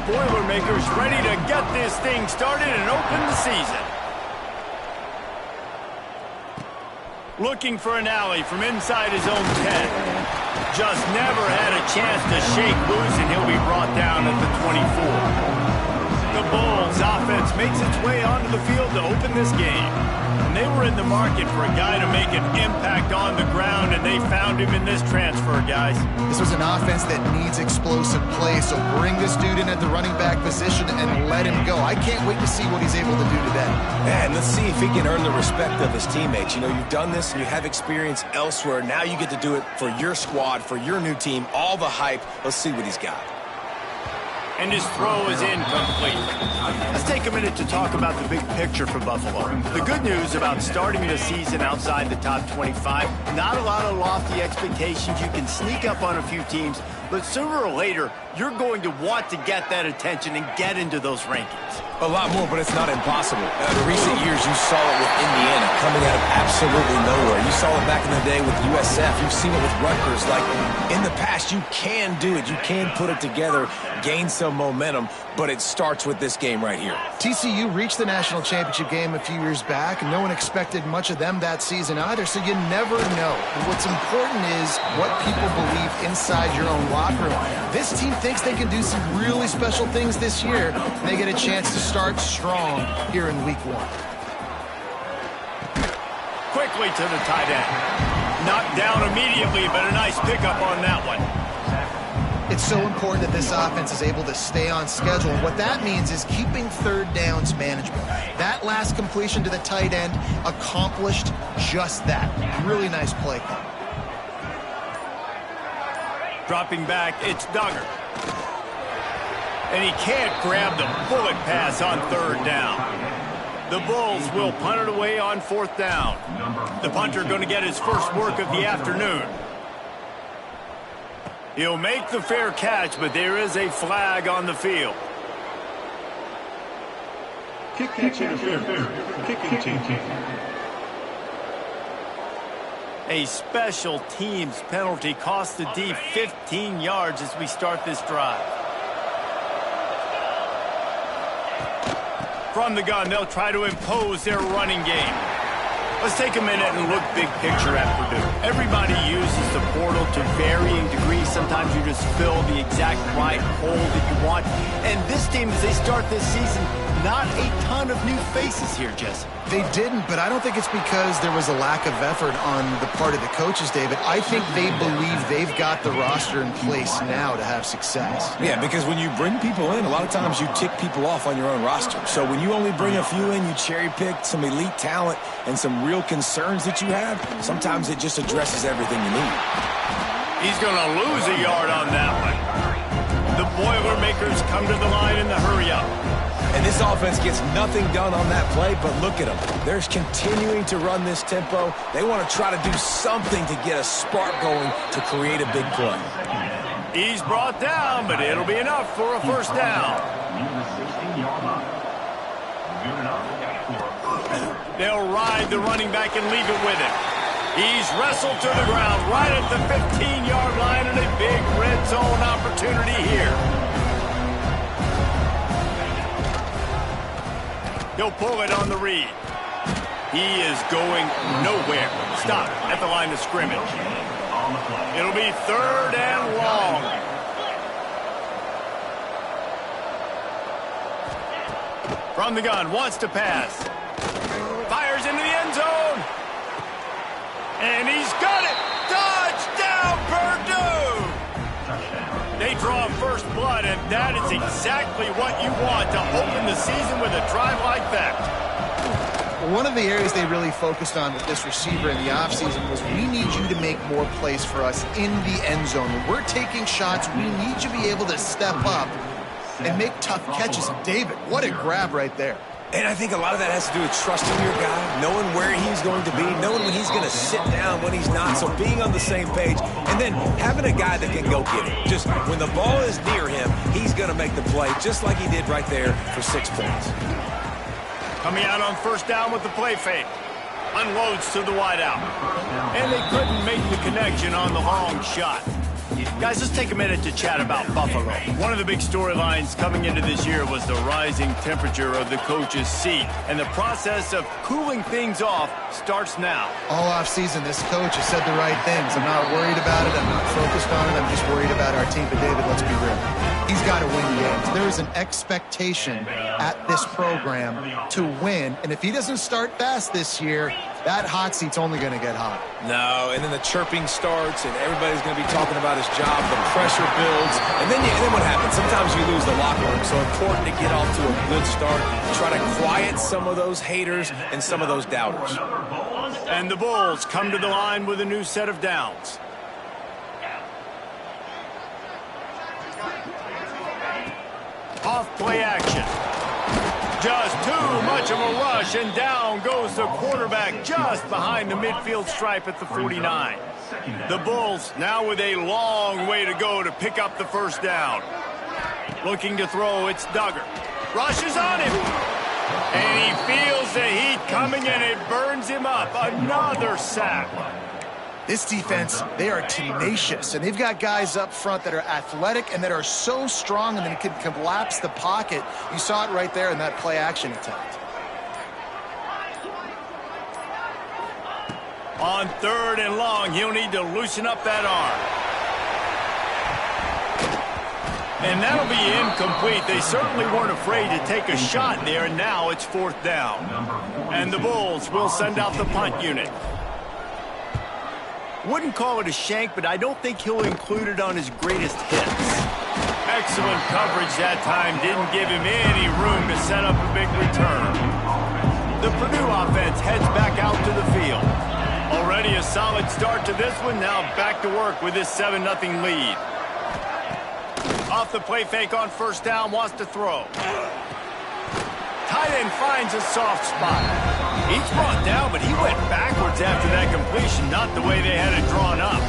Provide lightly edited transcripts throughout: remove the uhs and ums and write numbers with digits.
Boilermakers ready to get this thing started and open the season. Looking for an alley from inside his own 10. Just never had a chance to shake loose, and he'll be brought down at the 24. The Bulls offense makes its way onto the field to open this game. And they were in the market for a guy to make an impact on the ground, and they found him in this transfer, guys. This was an offense that needs explosive play, so bring this dude in at the running back position and let him go. I can't wait to see what he's able to do today. And let's see if he can earn the respect of his teammates. You know, you've done this and you have experience elsewhere. Now you get to do it for your squad, for your new team, all the hype. Let's see what he's got. And his throw is incomplete. Let's take a minute to talk about the big picture for Buffalo. The good news about starting the season outside the top 25, not a lot of lofty expectations. You can sneak up on a few teams, but sooner or later, you're going to want to get that attention and get into those rankings. A lot more, but it's not impossible. In recent years, you saw it with Indiana coming out of absolutely nowhere. You saw it back in the day with USF. You've seen it with Rutgers. Like, in the past, you can do it. You can put it together, gain some momentum, but it starts with this game right here. TCU reached the national championship game a few years back, and no one expected much of them that season either, so you never know. What's important is what people believe inside your own locker room. This team thinks they can do some really special things this year, and they get a chance to start strong here in week 1. Quickly to the tight end. Knocked down immediately, but a nice pickup on that one. It's so important that this offense is able to stay on schedule. And what that means is keeping third downs manageable. That last completion to the tight end accomplished just that. Really nice play call. Dropping back, it's Duggar. And he can't grab the bullet pass on third down. The Bulls will punt it away on 4th down. The punter going to get his first work of the afternoon. He'll make the fair catch, but there is a flag on the field. Kicking interference. Kicking team. A special teams penalty cost the D 15 yards as we start this drive. From the gun, they'll try to impose their running game. Let's take a minute and look big picture at Purdue. Everybody uses the portal to varying degrees. Sometimes you just fill the exact right hole that you want. And this team, as they start this season, not a ton of new faces here, Jesse. They didn't, but I don't think it's because there was a lack of effort on the part of the coaches, David. I think they believe they've got the roster in place now to have success. Yeah, because when you bring people in, a lot of times you tick people off on your own roster. So when you only bring a few in, you cherry-pick some elite talent and some real concerns that you have, sometimes it just addresses everything you need. He's going to lose a yard on that one. The Boilermakers come to the line in the hurry-up. And this offense gets nothing done on that play, but look at them. They're continuing to run this tempo. They want to try to do something to get a spark going to create a big play. He's brought down, but it'll be enough for a first down. They'll ride the running back and leave it with him. He's wrestled to the ground right at the 15-yard line, and a big red zone opportunity here. He'll pull it on the read. He is going nowhere. Stop at the line of scrimmage. It'll be 3rd and long. From the gun, wants to pass. Fires into the end zone. And he's got it. Touchdown, Purdue! They draw first blood, and that is exactly what you want to open the season with a drive like that. One of the areas they really focused on with this receiver in the offseason was we need you to make more plays for us in the end zone. When we're taking shots, we need you to be able to step up and make tough catches. David, what a grab right there. And I think a lot of that has to do with trusting your guy, knowing where he's going to be, knowing when he's going to sit down, when he's not, so being on the same page, and then having a guy that can go get it. Just when the ball is near him, he's going to make the play, just like he did right there for 6 points. Coming out on first down with the play fake. Unloads to the wideout. And they couldn't make the connection on the long shot. Guys, let's take a minute to chat about Buffalo. One of the big storylines coming into this year was the rising temperature of the coach's seat, and the process of cooling things off starts now. All offseason, this coach has said the right things. I'm not worried about it. I'm not focused on it. I'm just worried about our team. But, David, let's be real. He's got to win games. There is an expectation at this program to win, and if he doesn't start fast this year, that hot seat's only going to get hot. No, and then the chirping starts, and everybody's going to be talking about his job. The pressure builds, and then what happens? Sometimes you lose the locker room. So important to get off to a good start. Try to quiet some of those haters and some of those doubters. And the Bulls come to the line with a new set of downs. Off play action. Just too much of a rush, and down goes the quarterback just behind the midfield stripe at the 49. The Bulls now with a long way to go to pick up the first down. Looking to throw, it's Duggar. Rushes on him. And he feels the heat coming, and it burns him up. Another sack. This defense, they are tenacious, and they've got guys up front that are athletic and that are so strong and then can collapse the pocket. You saw it right there in that play-action attempt. On 3rd and long, he'll need to loosen up that arm. And that'll be incomplete. They certainly weren't afraid to take a shot there, and now it's 4th down. And the Bulls will send out the punt unit. Wouldn't call it a shank, but I don't think he'll include it on his greatest hits. Excellent coverage that time. Didn't give him any room to set up a big return. The Purdue offense heads back out to the field. Already a solid start to this one. Now back to work with this 7-0 lead. Off the play fake on 1st down. Wants to throw. Tight end finds a soft spot. He's brought down, but he went backwards after that completion, not the way they had it drawn up.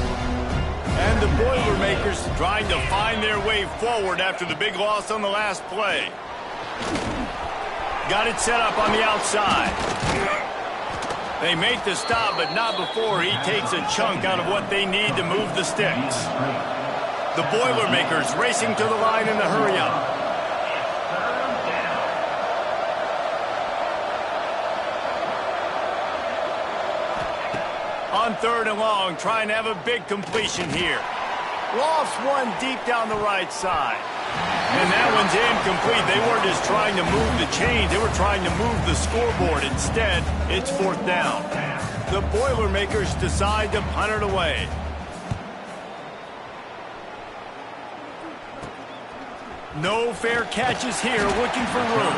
And the Boilermakers trying to find their way forward after the big loss on the last play. Got it set up on the outside. They make the stop, but not before he takes a chunk out of what they need to move the sticks. The Boilermakers racing to the line in the hurry-up. On 3rd and long, trying to have a big completion here. Lofts one deep down the right side. And that one's incomplete. They weren't just trying to move the chains. They were trying to move the scoreboard. Instead, it's 4th down. The Boilermakers decide to punt it away. No fair catches here, looking for room.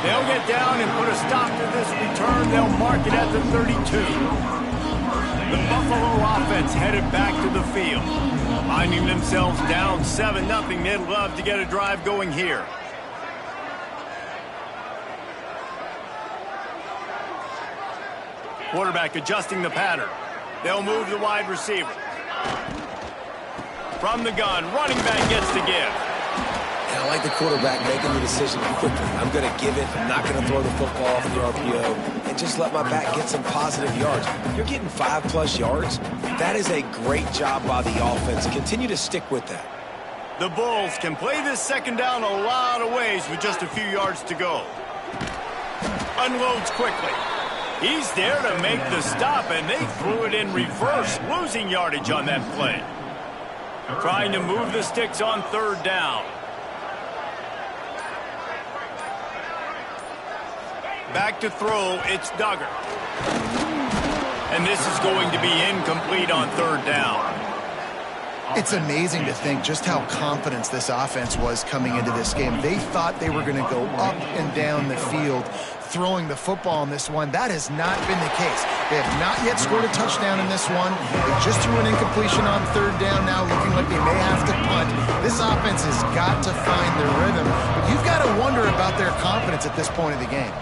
They'll get down and put a stop to this return. They'll mark it at the 32. The Buffalo offense headed back to the field. Finding themselves down 7-0, they'd love to get a drive going here. Quarterback adjusting the pattern. They'll move the wide receiver. From the gun, running back gets to give. And I like the quarterback making the decision quickly. I'm going to give it. I'm not going to throw the football off the RPO and just let my back get some positive yards. You're getting 5+ yards. That is a great job by the offense. Continue to stick with that. The Bulls can play this 2nd down a lot of ways with just a few yards to go. Unloads quickly. He's there to make the stop, and they threw it in reverse, losing yardage on that play. Trying to move the sticks on 3rd down. Back to throw, it's Duggar. And this is going to be incomplete on 3rd down. It's amazing to think just how confident this offense was coming into this game. They thought they were going to go up and down the field throwing the football in this one. That has not been the case. They have not yet scored a touchdown in this one. They just threw an incompletion on 3rd down now, looking like they may have to punt. This offense has got to find their rhythm, but you've got to wonder about their confidence at this point of the game.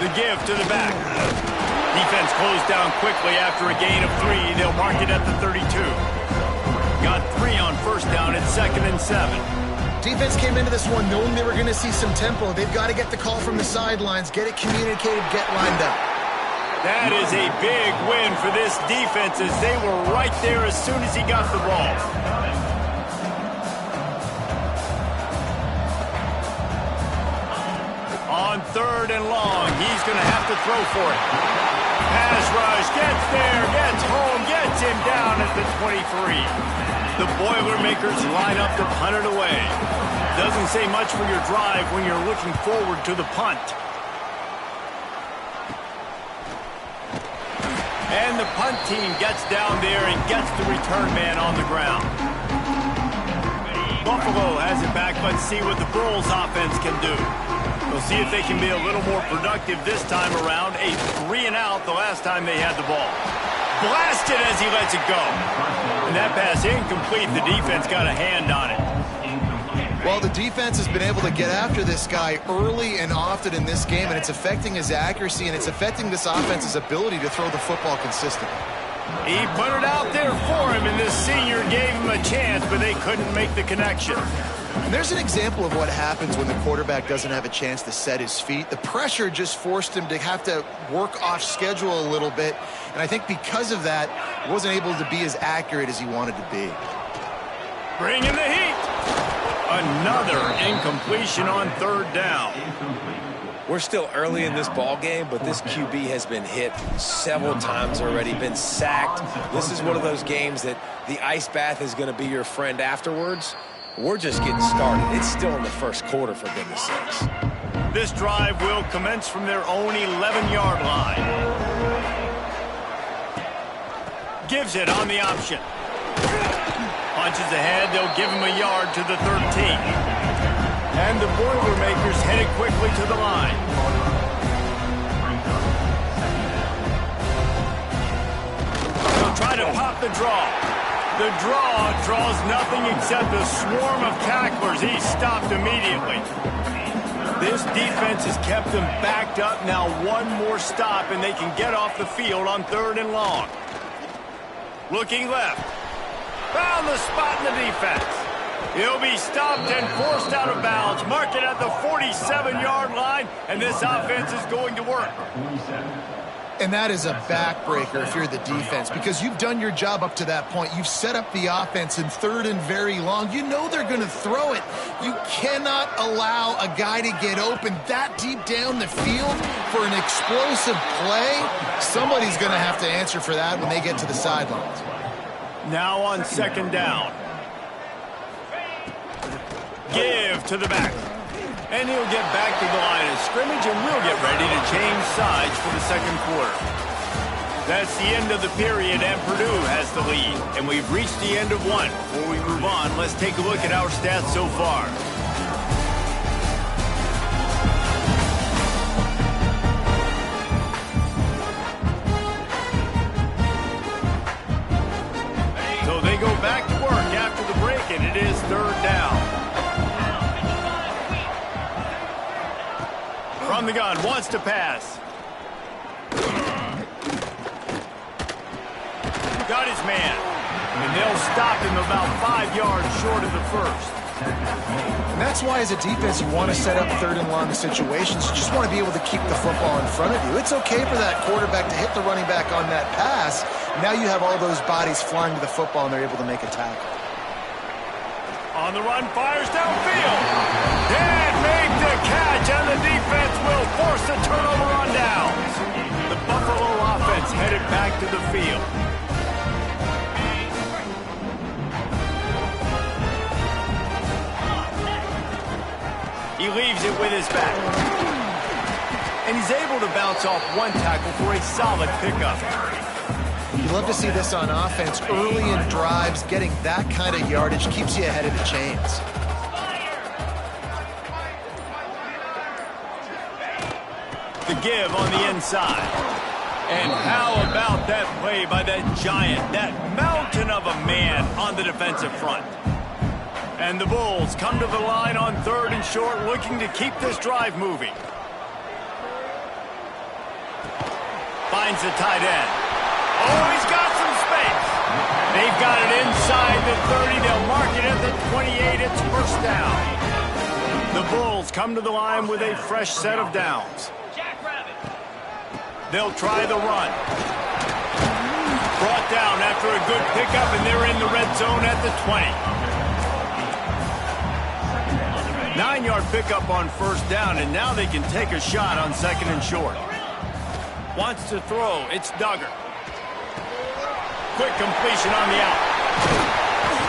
The give to the back. Defense closed down quickly after a gain of 3. They'll mark it at the 32. Got 3 on 1st down. It's 2nd and 7. Defense came into this one knowing they were going to see some tempo. They've got to get the call from the sidelines, get it communicated, get lined up. That is a big win for this defense as they were right there as soon as he got the ball. On 3rd and long, he's going to have to throw for it. Pass rush, gets there, gets home, gets him down at the 23. The Boilermakers line up to punt it away. Doesn't say much for your drive when you're looking forward to the punt. And the punt team gets down there and gets the return man on the ground. Buffalo has it back. Let's see what the Bulls offense can do. We'll see if they can be a little more productive this time around. A 3-and-out the last time they had the ball. Blasted as he lets it go. And that pass incomplete. The defense got a hand on it. Well, the defense has been able to get after this guy early and often in this game, and it's affecting his accuracy, and it's affecting this offense's ability to throw the football consistently. He put it out there for him, and this senior gave him a chance, but they couldn't make the connection. And there's an example of what happens when the quarterback doesn't have a chance to set his feet. The pressure just forced him to have to work off schedule a little bit, and I think because of that, he wasn't able to be as accurate as he wanted to be. Bring in the heat. Another incompletion on 3rd down. We're still early in this ball game, but this QB has been hit several times already, been sacked. This is one of those games that the ice bath is going to be your friend afterwards. We're just getting started. It's still in the first quarter, for goodness sakes. This drive will commence from their own 11-yard line. Gives it on the option. Punches ahead, they'll give him a yard to the 13. And the Boilermakers headed quickly to the line. They'll try to pop the draw. The draw draws nothing except a swarm of tacklers. He's stopped immediately. This defense has kept them backed up. Now one more stop, and they can get off the field on 3rd and long. Looking left. Found the spot in the defense. He'll be stopped and forced out of bounds. Mark it at the 47-yard line, and this offense is going to work. And that is a backbreaker if you're the defense, because you've done your job up to that point. You've set up the offense in 3rd and very long. You know they're going to throw it. You cannot allow a guy to get open that deep down the field for an explosive play. Somebody's going to have to answer for that when they get to the sidelines. Now on 2nd down. Give to the back. And he'll get back to the line of scrimmage, and we'll get ready to change sides for the 2nd quarter. That's the end of the period, and Purdue has the lead. And we've reached the end of one. Before we move on, let's take a look at our stats so far. So they go back to work after the break, and it is 3rd down. From the gun, wants to pass. Got his man. And they'll stop him about 5 yards short of the first. And that's why, as a defense, you want to set up 3rd and long situations. You just want to be able to keep the football in front of you. It's okay for that quarterback to hit the running back on that pass. Now you have all those bodies flying to the football, and they're able to make a tackle. On the run, fires downfield. Can't make the catch, and the defense will force a turnover on downs. The Buffalo offense headed back to the field. He leaves it with his back. And he's able to bounce off one tackle for a solid pickup. You love to see this on offense. Early in drives, getting that kind of yardage keeps you ahead of the chains. The give on the inside. And how about that play by that giant, that mountain of a man on the defensive front? And the Bulls come to the line on 3rd and short, looking to keep this drive moving. Finds the tight end. Oh, he's got some space. They've got it inside the 30. They'll mark it at the 28. It's 1st down. The Bulls come to the line with a fresh set of downs. They'll try the run. Brought down after a good pickup, and they're in the red zone at the 20. 9-yard pickup on first down, and now they can take a shot on 2nd and short. Wants to throw. It's Duggar. Quick completion on the out.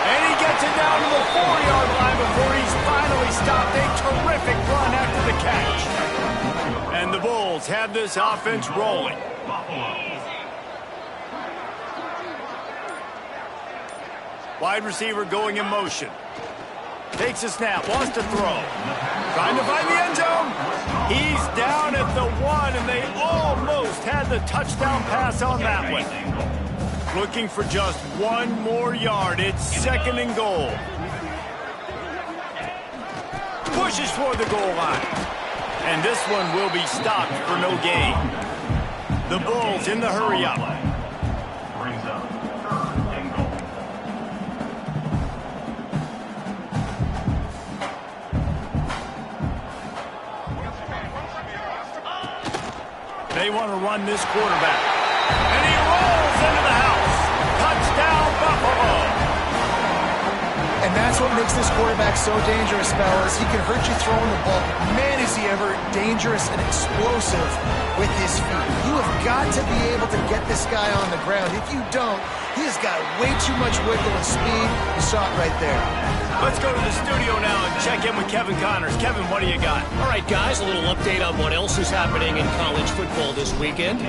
And he gets it down to the 4-yard line before he's finally stopped. A terrific run after the catch. And the Bulls have this offense rolling. Wide receiver going in motion. Takes a snap, wants to throw. Trying to find the end zone. He's down at the 1, and they almost had the touchdown pass on that one. Looking for just 1 more yard. It's 2nd and goal. Pushes for the goal line. And this one will be stopped for no gain. The Bulls in the hurry-up. They want to run this quarterback. And he rolls into the house. Touchdown, Buffalo. And that's what makes this quarterback so dangerous, fellas. He can hurt you throwing the ball. Man, is he ever dangerous and explosive with his feet. You have got to be able to get this guy on the ground. If you don't, he has got way too much wiggle and speed. You saw it right there. Let's go to the studio now and check in with Kevin Connors. Kevin, what do you got? All right, guys, a little update on what else is happening in college football this weekend.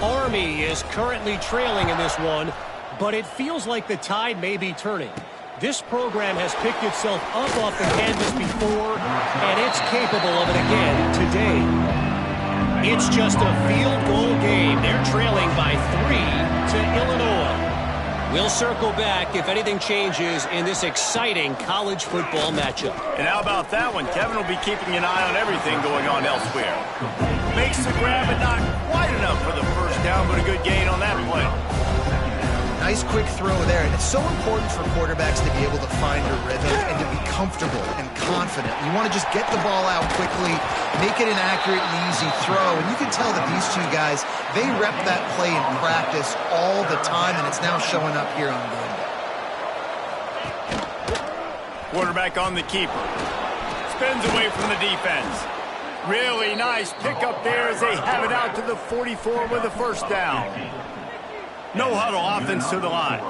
Army is currently trailing in this one, but it feels like the tide may be turning. This program has picked itself up off the canvas before, and it's capable of it again today. It's just a field goal game. They're trailing by 3 to Illinois. We'll circle back if anything changes in this exciting college football matchup. And how about that one? Kevin will be keeping an eye on everything going on elsewhere. Makes the grab, but not quite enough for the first down, but a good gain on that play. Nice quick throw there, and it's so important for quarterbacks to be able to find a rhythm and to be comfortable and confident. You want to just get the ball out quickly, make it an accurate and easy throw, and you can tell that these two guys, they rep that play in practice all the time, and it's now showing up here on game day. Quarterback on the keeper. Spins away from the defense. Really nice pickup there as they have it out to the 44 with a first down. No huddle offense to the line.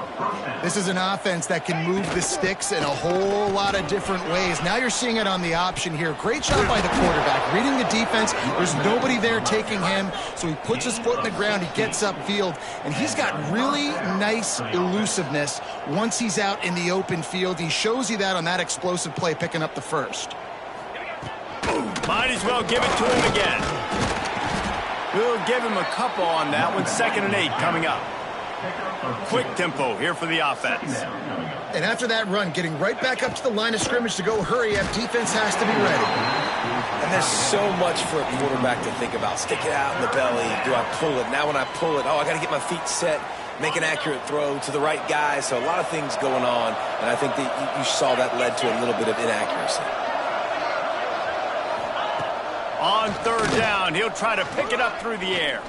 This is an offense that can move the sticks in a whole lot of different ways. Now you're seeing it on the option here. Great job by the quarterback. Reading the defense, there's nobody there taking him, so he puts his foot in the ground, he gets upfield, and he's got really nice elusiveness once he's out in the open field. He shows you that on that explosive play, picking up the first. Might as well give it to him again. We'll give him a couple on that one. 2nd and 8 coming up. Quick tempo here for the offense. And after that run, getting right back up to the line of scrimmage to go hurry up, defense has to be ready. And there's so much for a quarterback to think about. Stick it out in the belly. Do I pull it? Now when I pull it, I got to get my feet set, make an accurate throw to the right guy. So a lot of things going on, and I think that you saw that led to a little bit of inaccuracy. On 3rd down, he'll try to pick it up through the air.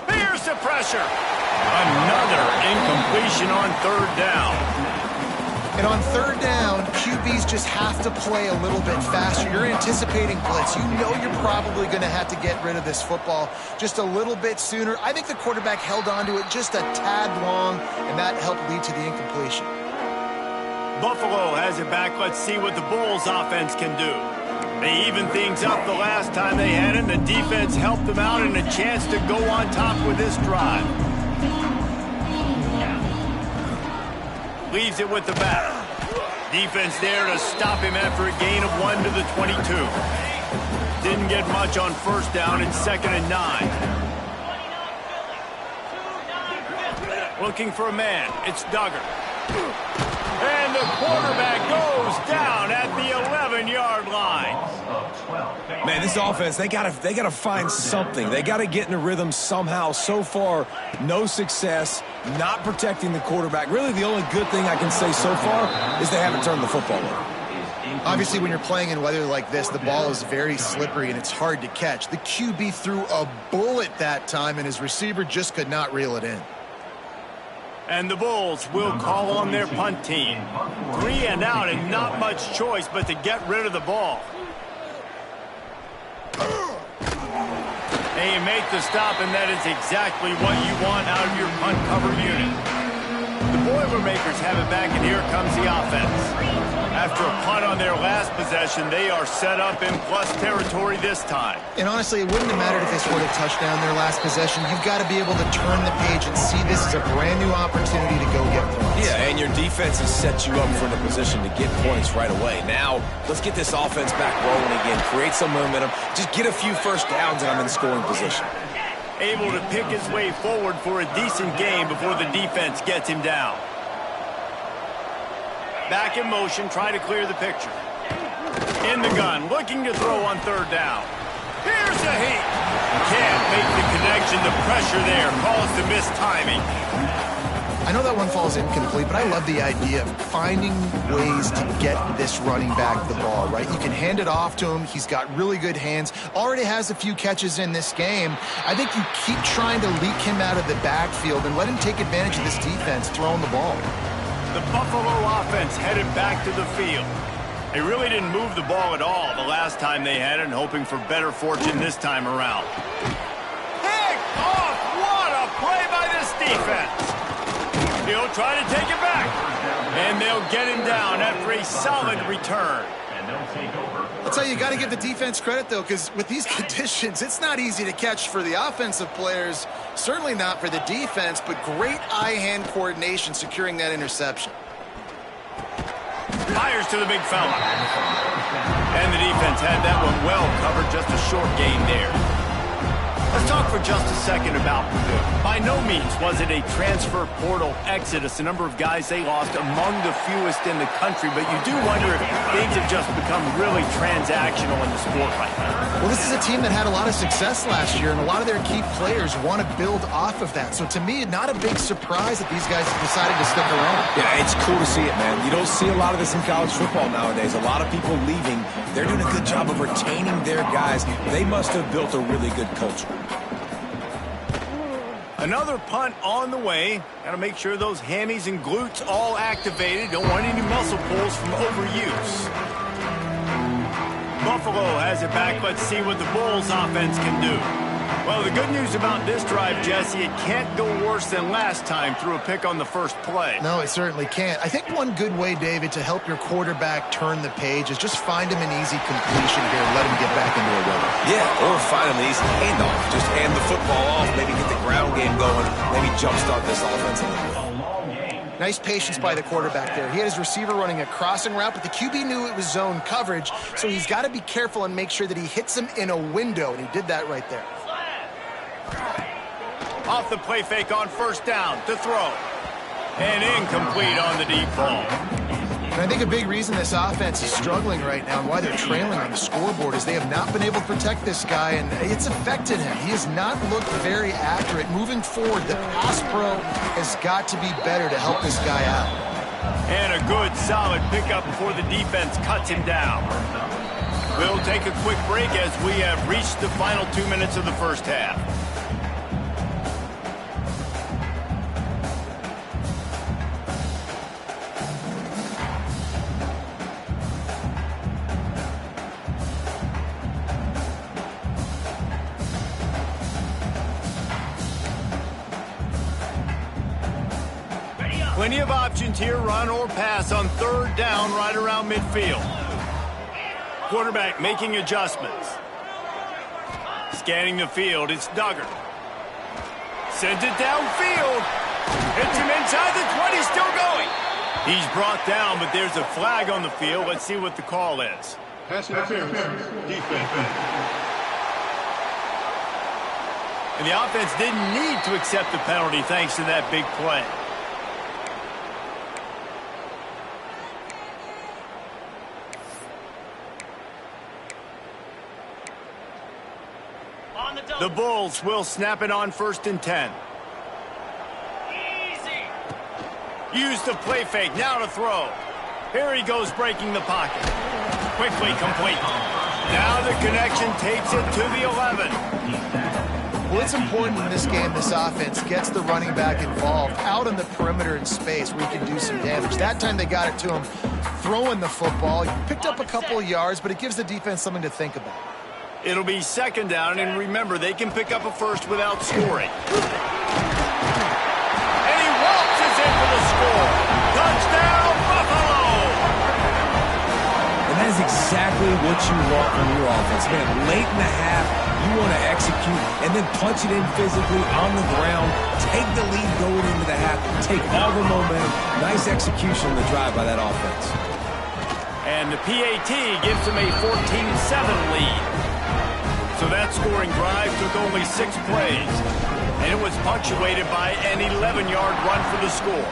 Here's the pressure. Another incompletion on 3rd down. And on 3rd down, QBs just have to play a little bit faster. You're anticipating blitz. You know you're probably going to have to get rid of this football just a little bit sooner. I think the quarterback held on to it just a tad long, and that helped lead to the incompletion. Buffalo has it back. Let's see what the Bulls offense can do. They evened things up the last time they had it, and the defense helped them out and a chance to go on top with this drive. Leaves it with the back. Defense there to stop him after a gain of 1 to the 22. Didn't get much on first down. It's 2nd and 9. Looking for a man. It's Duggar. And the quarterback goes down at the 11-yard line. Man, this offense, they gotta find something. They gotta get in a rhythm somehow. So far, no success, not protecting the quarterback. Really, the only good thing I can say so far is they haven't turned the football over. Obviously, when you're playing in weather like this, the ball is very slippery and it's hard to catch. The QB threw a bullet that time, and his receiver just could not reel it in. And the Bulls will call on their punt team. 3 and out and not much choice but to get rid of the ball. And you make the stop, and that is exactly what you want out of your punt cover unit. The Boilermakers have it back, and here comes the offense. After a punt on their last possession, they are set up in plus territory this time. And honestly, it wouldn't have mattered if they scored a touchdown their last possession. You've got to be able to turn the page and see this as a brand new opportunity to go get points. Yeah, and your defense has set you up for the position to get points right away. Now, let's get this offense back rolling again, create some momentum, just get a few first downs, and I'm in scoring position. Able to pick his way forward for a decent game before the defense gets him down. Back in motion, trying to clear the picture. In the gun, looking to throw on third down. Here's the heat. Can't make the connection. The pressure there caused the missed timing. I know that one falls incomplete, but I love the idea of finding ways to get this running back the ball, right? You can hand it off to him. He's got really good hands. Already has a few catches in this game. I think you keep trying to leak him out of the backfield and let him take advantage of this defense throwing the ball. The Buffalo offense headed back to the field. They really didn't move the ball at all the last time they had it, and hoping for better fortune this time around. Picked off! What a play by this defense! He'll try to take it back. And they'll get him down after a solid return. I'll tell you, you got to give the defense credit, though, because with these conditions, it's not easy to catch for the offensive players. Certainly not for the defense, but great eye-hand coordination securing that interception. Fires to the big fella. And the defense had that one well covered, just a short gain there. Let's talk for just a second about Purdue. By no means was it a transfer portal exodus, a number of guys they lost among the fewest in the country, but you do wonder if things have just become really transactional in the sport right now. Well, this is a team that had a lot of success last year, and a lot of their key players want to build off of that. So to me, not a big surprise that these guys have decided to stick around. Yeah, it's cool to see it, man. You don't see a lot of this in college football nowadays. A lot of people leaving. They're doing a good job of retaining their guys. They must have built a really good culture. Another punt on the way. Got to make sure those hammies and glutes all activated. Don't want any muscle pulls from overuse. Buffalo has it back. Let's see what the Bulls offense can do. Well, the good news about this drive, Jesse, it can't go worse than last time through a pick on the first play. No, it certainly can't. I think one good way, David, to help your quarterback turn the page is just find him an easy completion here and let him get back into a rhythm. Yeah, or find him an easy handoff. Just hand the football off, maybe get the ground game going, maybe jumpstart this offense a little bit. Nice patience by the quarterback there. He had his receiver running a crossing route, but the QB knew it was zone coverage, so he's got to be careful and make sure that he hits him in a window, and he did that right there. Off the play fake on first down to throw. And incomplete on the deep ball. And I think a big reason this offense is struggling right now and why they're trailing on the scoreboard is they have not been able to protect this guy, and it's affected him. He has not looked very accurate. Moving forward, the pass pro has got to be better to help this guy out. And a good, solid pickup before the defense cuts him down. We'll take a quick break as we have reached the final 2 minutes of the first half. Plenty of options here, run or pass on third down right around midfield. Quarterback making adjustments. Scanning the field, it's Duggar. Sends it downfield. Hits him inside the 20, still going. He's brought down, but there's a flag on the field. Let's see what the call is. Pass interference, defense. And the offense didn't need to accept the penalty thanks to that big play. The Bulls will snap it on 1st and 10. Easy. Use the play fake, now to throw. Here he goes breaking the pocket. Quickly complete. Now the connection takes it to the 11. Well, it's important in this game this offense gets the running back involved out on the perimeter in space where he can do some damage. That time they got it to him throwing the football. He picked up a couple of yards, but it gives the defense something to think about. It'll be second down, and remember, they can pick up a first without scoring. And he waltzes in for the score. Touchdown, Buffalo! And that is exactly what you want from your offense. Man, late in the half, you want to execute and then punch it in physically on the ground, take the lead going into the half, take all the momentum. Nice execution on the drive by that offense. And the PAT gives them a 14-7 lead. So that scoring drive took only 6 plays, and it was punctuated by an 11-yard run for the score.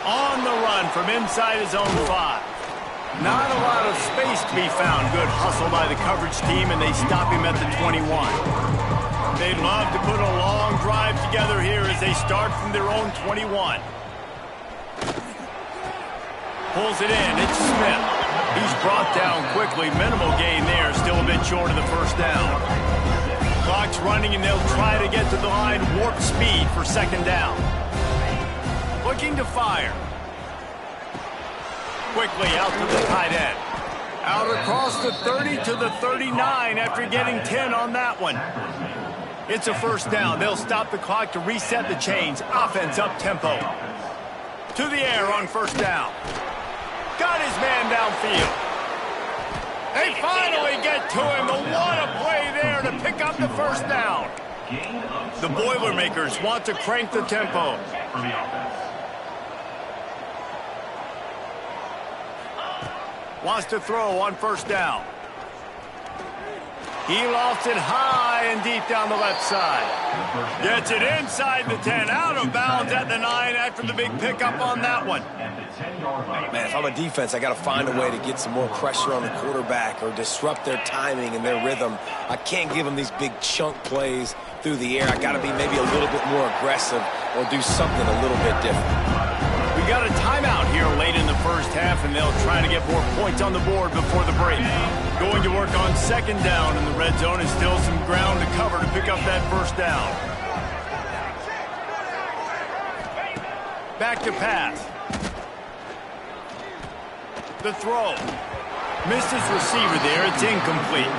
On the run from inside his own 5. Not a lot of space to be found. Good hustle by the coverage team, and they stop him at the 21. They'd love to put a long drive together here as they start from their own 21. Pulls it in. It's Smith. He's brought down quickly. Minimal gain there. Still a bit short of the first down. Clock's running, and they'll try to get to the line warp speed for second down. Looking to fire. Quickly out to the tight end. Out across the 30 to the 39 after getting 10 on that one. It's a first down. They'll stop the clock to reset the chains. Offense up tempo. To the air on first down. Got his man downfield. They finally get to him. But what a play there to pick up the first down. The Boilermakers want to crank the tempo. Wants to throw on first down. He lofts it high and deep down the left side. Gets it inside the 10, out of bounds at the 9 after the big pickup on that one. Man, if I'm a defense, I got to find a way to get some more pressure on the quarterback or disrupt their timing and their rhythm. I can't give them these big chunk plays through the air. I got to be maybe a little bit more aggressive or do something a little bit different. We got a timeout here late in the first half, and they'll try to get more points on the board before the break. Going to work on second down in the red zone, and still some ground to cover to pick up that first down. Back to pass. The throw. Missed his receiver there. It's incomplete.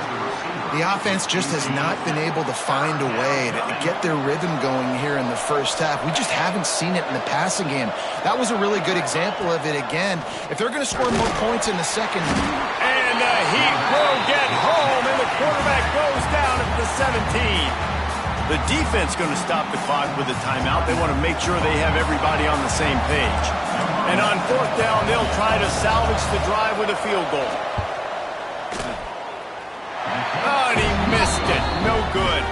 The offense just has not been able to find a way to get their rhythm going here in the first half. We just haven't seen it in the passing game. That was a really good example of it again. If they're going to score more points in the second. And the Heat will get home, and the quarterback goes down at the 17. The defense going to stop the clock with a timeout. They want to make sure they have everybody on the same page. And on fourth down, they'll try to salvage the drive with a field goal. Oh, and he missed it. No good.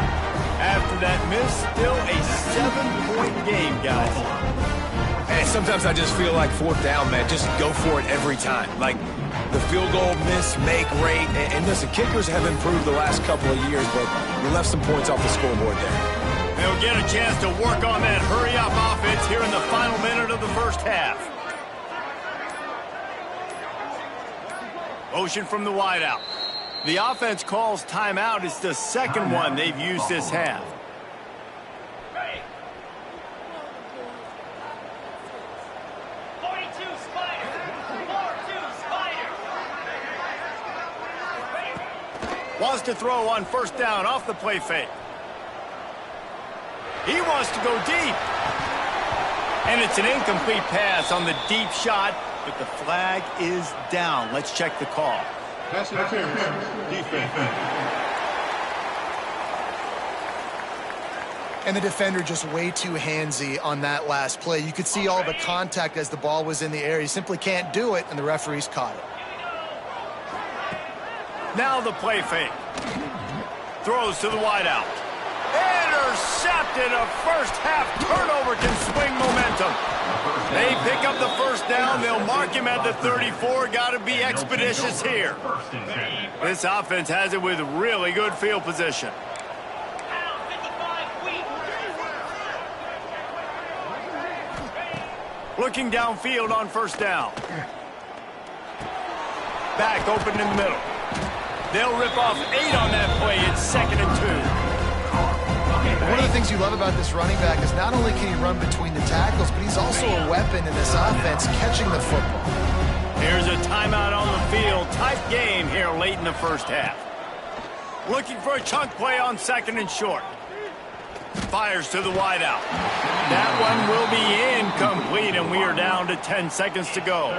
After that miss, still a 7-point game, guys. And sometimes I just feel like fourth down, man, just go for it every time. Like the field goal miss, make rate. And listen, kickers have improved the last couple of years, but we left some points off the scoreboard there. They'll get a chance to work on that hurry-up offense here in the final minute of the first half. Motion from the wideout. The offense calls timeout. It's the second one they've used this half. Wants to throw on first down off the play fake. He wants to go deep. And it's an incomplete pass on the deep shot, but the flag is down. Let's check the call. Pass interference, defense. And the defender just way too handsy on that last play. You could see all the contact as the ball was in the air. He simply can't do it, and the referees caught it. Now the play fake. Throws to the wideout. Intercepted. A first half turnover can swing momentum. They pick up the first down. They'll mark him at the 34. Got to be expeditious here. This offense has it with really good field position. Looking downfield on first down. Back open in the middle. They'll rip off 8 on that play. It's 2nd and 2. One of the things you love about this running back is not only can he run between the tackles, but he's also a weapon in this offense catching the football. Here's a timeout on the field. Tight game here late in the first half. Looking for a chunk play on 2nd and short. Fires to the wideout. That one will be incomplete, and we are down to 10 seconds to go.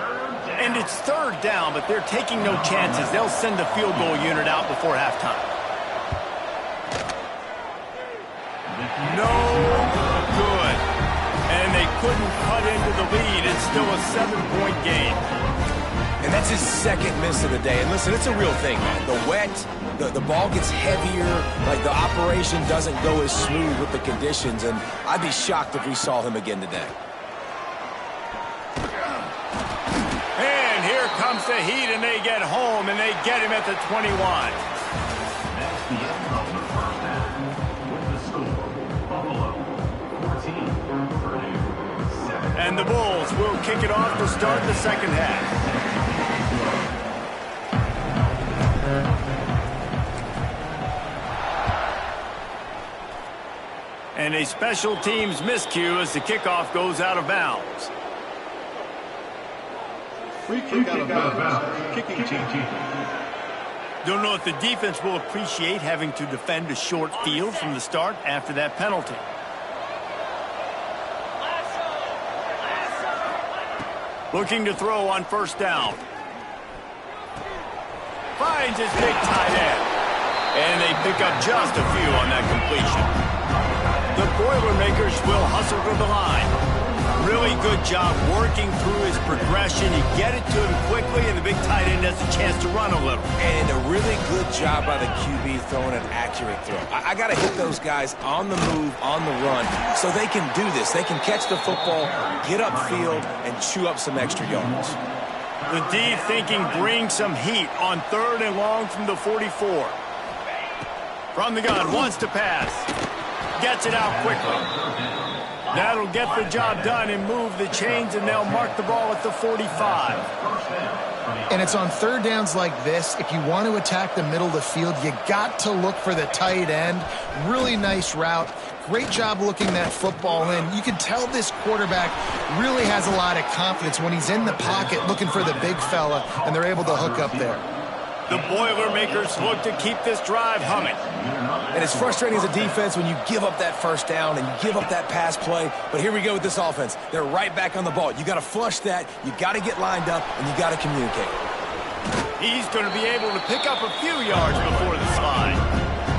And it's 3rd down, but they're taking no chances. They'll send the field goal unit out before halftime. No good. And they couldn't cut into the lead. It's still a 7-point game. And that's his 2nd miss of the day. And listen, it's a real thing, man. The wet, the ball gets heavier. Like, the operation doesn't go as smooth with the conditions. And I'd be shocked if we saw him again today. And here comes the Heat, and they get home, and they get him at the 21. That's the end of the first half. With the score, Buffalo 14, Purdue 7. And the Bulls will kick it off to start the second half. And a special teams miscue as the kickoff goes out of bounds. Free kick out of bounds. Kicking team. Don't know if the defense will appreciate having to defend a short field from the start after that penalty. Looking to throw on 1st down. Finds his big tight end. And they pick up just a few on that completion. The Boilermakers will hustle to the line. Really good job working through his progression. You get it to him quickly, and the big tight end has a chance to run a little. And a really good job by the QB throwing an accurate throw. I got to hit those guys on the move, on the run, so they can do this. They can catch the football, get upfield, and chew up some extra yards. The D thinking bring some heat on 3rd and long from the 44. From the gun, wants to pass. Gets it out quickly. That'll get the job done and move the chains, and they'll mark the ball at the 45. And it's on 3rd downs like this. If you want to attack the middle of the field, you got to look for the tight end. Really nice route. Great job looking that football in. You can tell this quarterback really has a lot of confidence when he's in the pocket looking for the big fella, and they're able to hook up there. The Boilermakers look to keep this drive humming. And it's frustrating as a defense when you give up that 1st down and you give up that pass play. But here we go with this offense. They're right back on the ball. You got to flush that. You got to get lined up, and you got to communicate. He's going to be able to pick up a few yards before the slide.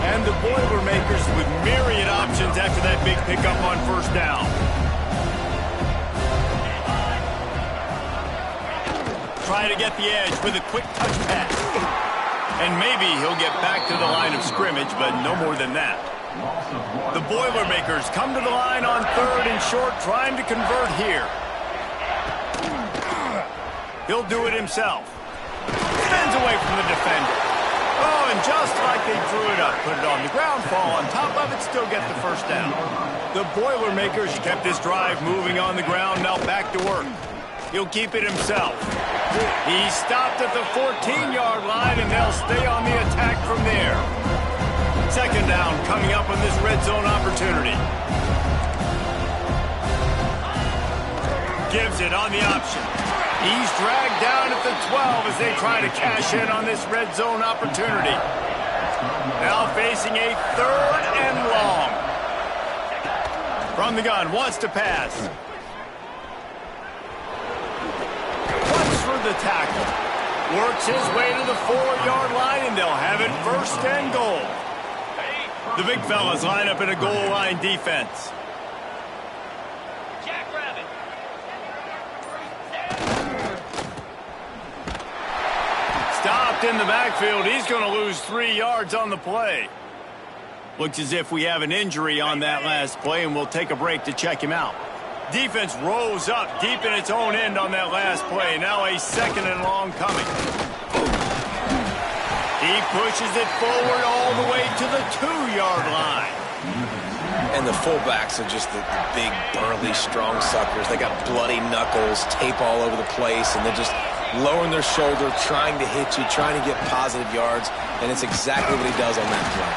And the Boilermakers with myriad options after that big pickup on 1st down. Try to get the edge with a quick touch pass. And maybe he'll get back to the line of scrimmage, but no more than that. The Boilermakers come to the line on 3rd and short, trying to convert here. He'll do it himself. Spins away from the defender. Oh, and just like they drew it up, put it on the ground, fall on top of it, still get the 1st down. The Boilermakers kept this drive moving on the ground, now back to work. He'll keep it himself. He stopped at the 14-yard line, and they'll stay on the attack from there. 2nd down coming up on this red zone opportunity. Gives it on the option. He's dragged down at the 12 as they try to cash in on this red zone opportunity. Now facing a 3rd and long. From the gun, wants to pass. For the tackle. Works his way to the 4-yard line, and they'll have it 1st and goal. The big fellas line up in a goal line defense. Jackrabbit. Stopped in the backfield. He's going to lose 3 yards on the play. Looks as if we have an injury on that last play, and we'll take a break to check him out. Defense rose up deep in its own end on that last play. Now a 2nd and long coming. He pushes it forward all the way to the 2-yard line. And the fullbacks are just the big, burly, strong suckers. They got bloody knuckles, tape all over the place, and they're just lowering their shoulder, trying to hit you, trying to get positive yards, and it's exactly what he does on that play.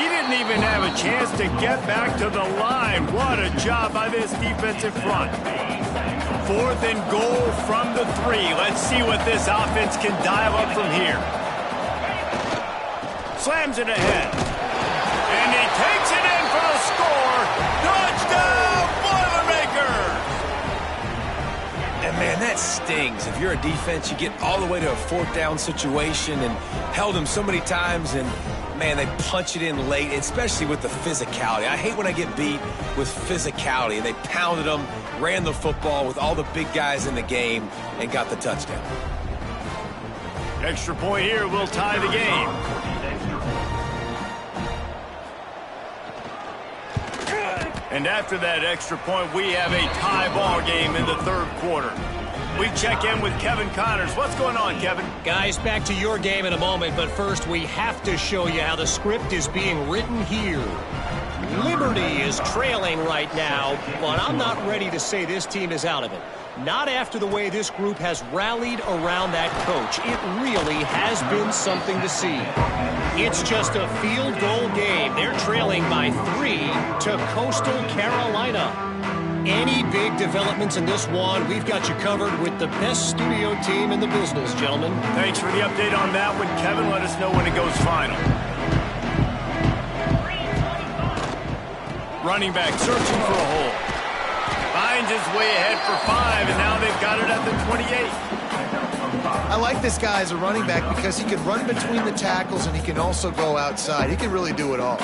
He didn't even have a chance to get back to the line. What a job by this defensive front. 4th and goal from the 3. Let's see what this offense can dial up from here. Slams it ahead. And he takes it in for the score. Touchdown, Boilermakers! And, man, that stings. If you're a defense, you get all the way to a 4th down situation and held him so many times, and, man, they punch it in late, especially with the physicality. I hate when I get beat with physicality. And they pounded them, ran the football with all the big guys in the game, and got the touchdown. Extra point here will tie the game. And after that extra point, we have a tie ball game in the 3rd quarter. We check in with Kevin Connors. What's going on, Kevin? Guys, back to your game in a moment, but first we have to show you how the script is being written here. Liberty is trailing right now, but I'm not ready to say this team is out of it. Not after the way this group has rallied around that coach. It really has been something to see. It's just a field goal game. They're trailing by 3 to Coastal Carolina. Any big developments in this one, we've got you covered with the best studio team in the business, gentlemen. Thanks for the update on that one, Kevin. Let us know when it goes final. Running back searching for a hole. Finds his way ahead for 5, and now they've got it at the 28. I like this guy as a running back because he can run between the tackles and he can also go outside. He can really do it all.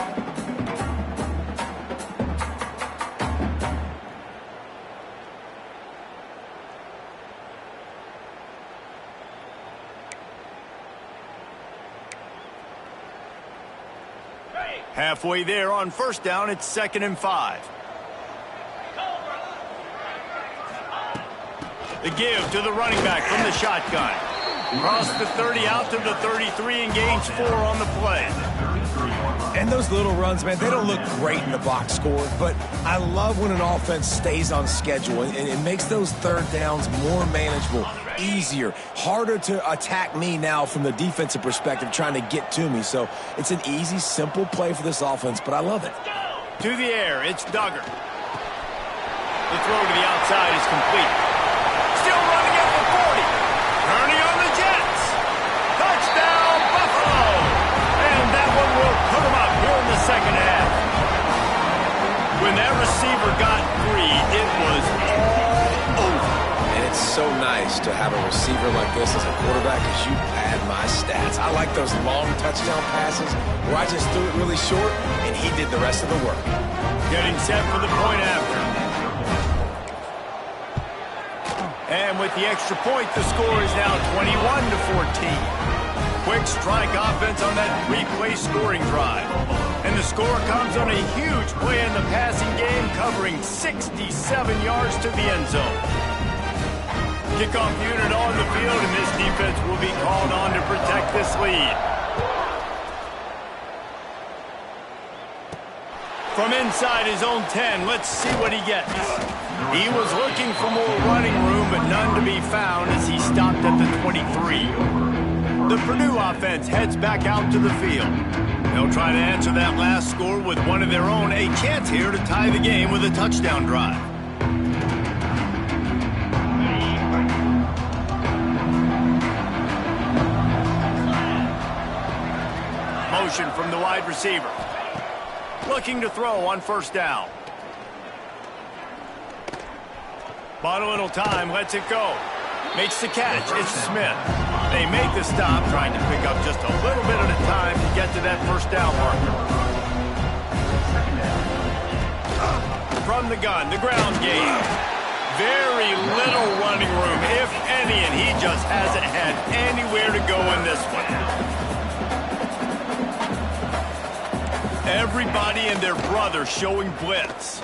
Halfway there on 1st down, it's 2nd and 5. The give to the running back from the shotgun. Across the 30 out to the 33 and gains 4 on the play. And those little runs, man, they don't look great in the box score, but I love when an offense stays on schedule and it makes those 3rd downs more manageable, easier, harder to attack me now from the defensive perspective trying to get to me. So it's an easy, simple play for this offense, but I love it. To the air, it's Duggar. The throw to the outside is complete. Still running at the 40. Turning on the Jets. Touchdown, Buffalo. And that one will put them up here in the 2nd half. When that receiver got free, it was all over. And it's so nice to have a receiver like this as a quarterback because you pad my stats. I like those long touchdown passes where I just threw it really short and he did the rest of the work. Getting set for the point after. And with the extra point, the score is now 21-14. Quick strike offense on that 3-play scoring drive. And the score comes on a huge play in the passing game, covering 67 yards to the end zone. Kickoff unit on the field, and this defense will be called on to protect this lead. From inside his own 10, let's see what he gets. He was looking for more running room, but none to be found as he stopped at the 23. The Purdue offense heads back out to the field. They'll try to answer that last score with one of their own, a chance here to tie the game with a touchdown drive. Motion from the wide receiver. Looking to throw on 1st down. Bought a little time, lets it go. Makes the catch, it's Smith. They make the stop, trying to pick up just a little bit at a time to get to that 1st down marker. From the gun, the ground game. Very little running room, if any, and he just hasn't had anywhere to go in this one. Everybody and their brother showing blitz.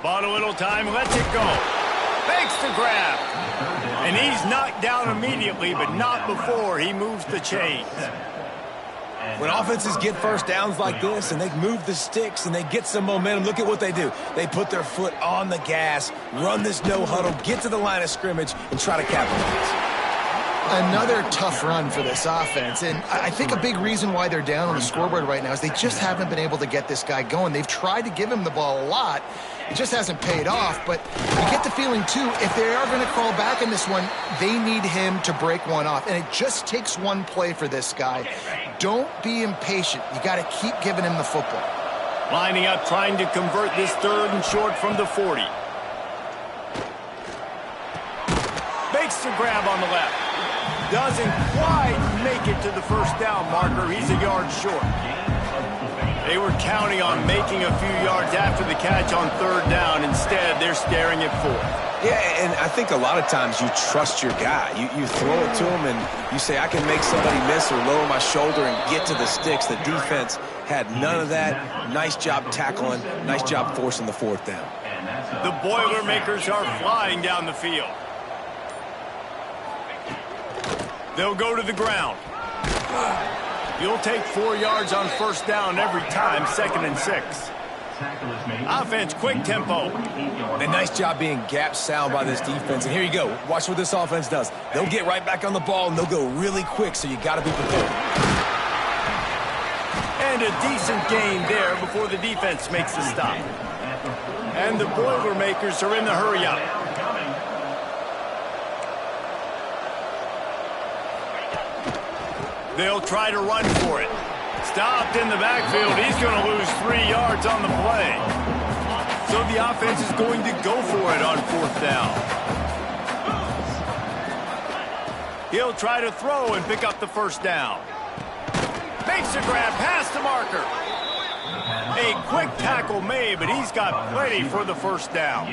Bought a little time, lets it go. Makes the grab. And he's knocked down immediately, but not before he moves the chains. When offenses get 1st downs like this and they move the sticks and they get some momentum, look at what they do. They put their foot on the gas, run this no huddle, get to the line of scrimmage, and try to capitalize. Another tough run for this offense, and I think a big reason why they're down on the scoreboard right now is they just haven't been able to get this guy going. They've tried to give him the ball a lot. It just hasn't paid off, but you get the feeling, too, if they are going to crawl back in this one, they need him to break one off, and it just takes one play for this guy. Don't be impatient. You got to keep giving him the football. Lining up, trying to convert this 3rd and short from the 40. Makes the grab on the left. Doesn't quite make it to the first down marker. He's a yard short. They were counting on making a few yards after the catch on 3rd down. Instead, they're staring at 4th. Yeah, and I think a lot of times you trust your guy. You throw it to him, and you say, I can make somebody miss or lower my shoulder and get to the sticks. The defense had none of that. Nice job tackling. Nice job forcing the 4th down. The Boilermakers are flying down the field. They'll go to the ground. You'll take 4 yards on 1st down every time, 2nd and 6. Offense, quick tempo. And nice job being gap sound by this defense. And here you go. Watch what this offense does. They'll get right back on the ball, and they'll go really quick, so you got to be prepared. And a decent gain there before the defense makes the stop. And the Boilermakers are in the hurry-up. They'll try to run for it. Stopped in the backfield. He's going to lose 3 yards on the play. So the offense is going to go for it on 4th down. He'll try to throw and pick up the 1st down. Makes a grab past the marker. A quick tackle made, but he's got plenty for the 1st down.